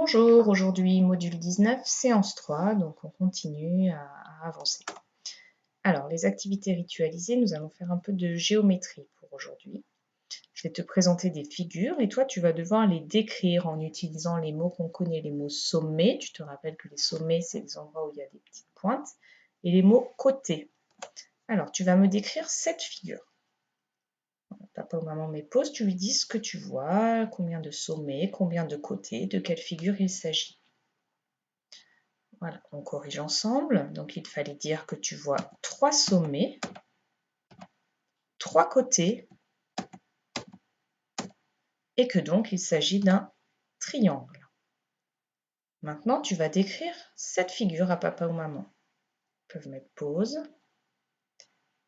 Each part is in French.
Bonjour, aujourd'hui module 19, séance 3, donc on continue à avancer. Alors, les activités ritualisées, nous allons faire un peu de géométrie pour aujourd'hui. Je vais te présenter des figures et toi tu vas devoir les décrire en utilisant les mots qu'on connaît, les mots sommets. Tu te rappelles que les sommets, c'est les endroits où il y a des petites pointes, et les mots côtés. Alors, tu vas me décrire cette figure. Papa ou maman met pause, tu lui dis ce que tu vois, combien de sommets, combien de côtés, de quelle figure il s'agit. Voilà, on corrige ensemble. Donc, il fallait dire que tu vois 3 sommets, 3 côtés, et que donc il s'agit d'un triangle. Maintenant, tu vas décrire cette figure à papa ou maman. Ils peuvent mettre pause.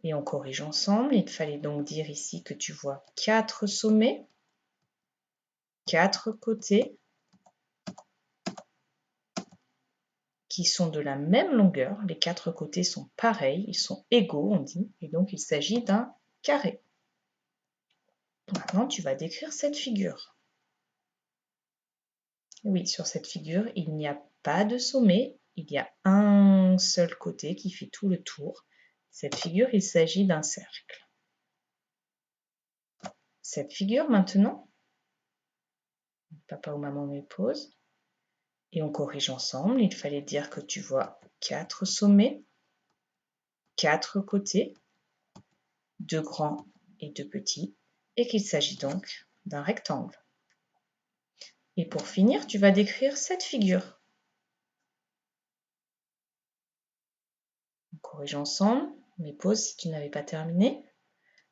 Et on corrige ensemble. Il fallait donc dire ici que tu vois 4 sommets, 4 côtés, qui sont de la même longueur. Les 4 côtés sont pareils, ils sont égaux, on dit. Et donc, il s'agit d'un carré. Maintenant, tu vas décrire cette figure. Oui, sur cette figure, il n'y a pas de sommet, il y a un seul côté qui fait tout le tour. Cette figure, il s'agit d'un cercle. Cette figure, maintenant, papa ou maman met pause, et on corrige ensemble. Il fallait dire que tu vois 4 sommets, 4 côtés, 2 grands et 2 petits, et qu'il s'agit donc d'un rectangle. Et pour finir, tu vas décrire cette figure. On corrige ensemble, mets pause si tu n'avais pas terminé.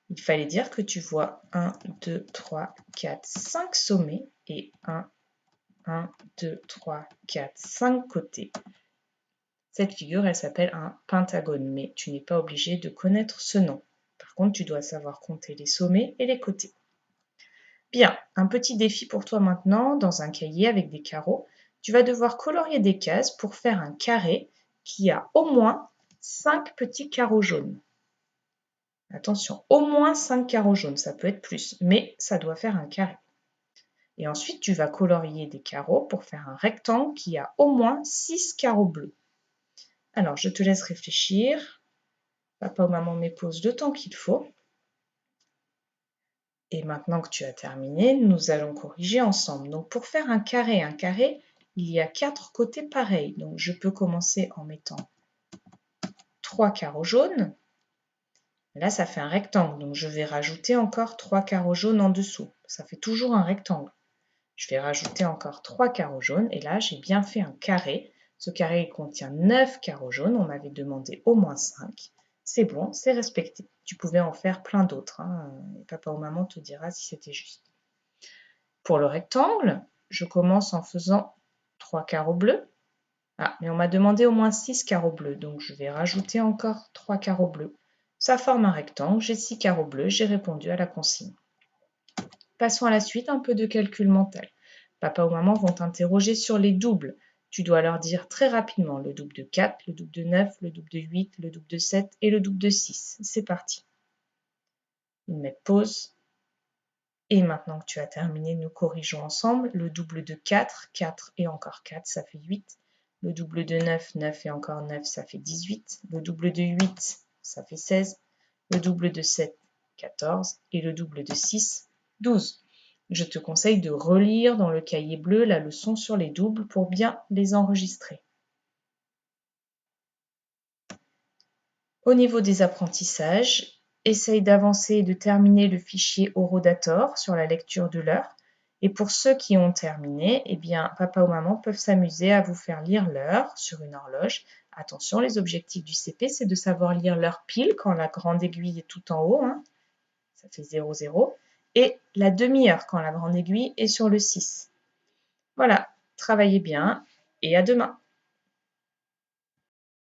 Il fallait dire que tu vois 1, 2, 3, 4, 5 sommets et 1, 2, 3, 4, 5 côtés. Cette figure, elle s'appelle un pentagone, mais tu n'es pas obligé de connaître ce nom. Par contre, tu dois savoir compter les sommets et les côtés. Bien, un petit défi pour toi maintenant, dans un cahier avec des carreaux. Tu vas devoir colorier des cases pour faire un carré qui a au moins 5 petits carreaux jaunes. Attention, au moins 5 carreaux jaunes, ça peut être plus, mais ça doit faire un carré. Et ensuite, tu vas colorier des carreaux pour faire un rectangle qui a au moins 6 carreaux bleus. Alors, je te laisse réfléchir. Papa ou maman met pause le temps qu'il faut. Et maintenant que tu as terminé, nous allons corriger ensemble. Donc, pour faire un carré, il y a 4 côtés pareils. Donc, je peux commencer en mettant 3 carreaux jaunes. Là, ça fait un rectangle, donc je vais rajouter encore 3 carreaux jaunes en dessous. Ça fait toujours un rectangle. Je vais rajouter encore 3 carreaux jaunes et là, j'ai bien fait un carré. Ce carré il contient 9 carreaux jaunes. On m'avait demandé au moins 5. C'est bon, c'est respecté. Tu pouvais en faire plein d'autres. Et papa ou maman te dira si c'était juste. Pour le rectangle, je commence en faisant 3 carreaux bleus. Ah, mais on m'a demandé au moins 6 carreaux bleus, donc je vais rajouter encore 3 carreaux bleus. Ça forme un rectangle, j'ai 6 carreaux bleus, j'ai répondu à la consigne. Passons à la suite, un peu de calcul mental. Papa ou maman vont t'interroger sur les doubles. Tu dois leur dire très rapidement le double de 4, le double de 9, le double de 8, le double de 7 et le double de 6. C'est parti. Ils mettent pause. Et maintenant que tu as terminé, nous corrigeons ensemble. Le double de 4, 4 et encore 4, ça fait 8. Le double de 9, 9 et encore 9, ça fait 18. Le double de 8, ça fait 16. Le double de 7, 14. Et le double de 6, 12. Je te conseille de relire dans le cahier bleu la leçon sur les doubles pour bien les enregistrer. Au niveau des apprentissages, essaye d'avancer et de terminer le fichier Horodator sur la lecture de l'heure. Et pour ceux qui ont terminé, eh bien, papa ou maman peuvent s'amuser à vous faire lire l'heure sur une horloge. Attention, les objectifs du CP, c'est de savoir lire l'heure pile quand la grande aiguille est tout en haut. Ça fait 0, 0. Et la demi-heure quand la grande aiguille est sur le 6. Voilà, travaillez bien et à demain.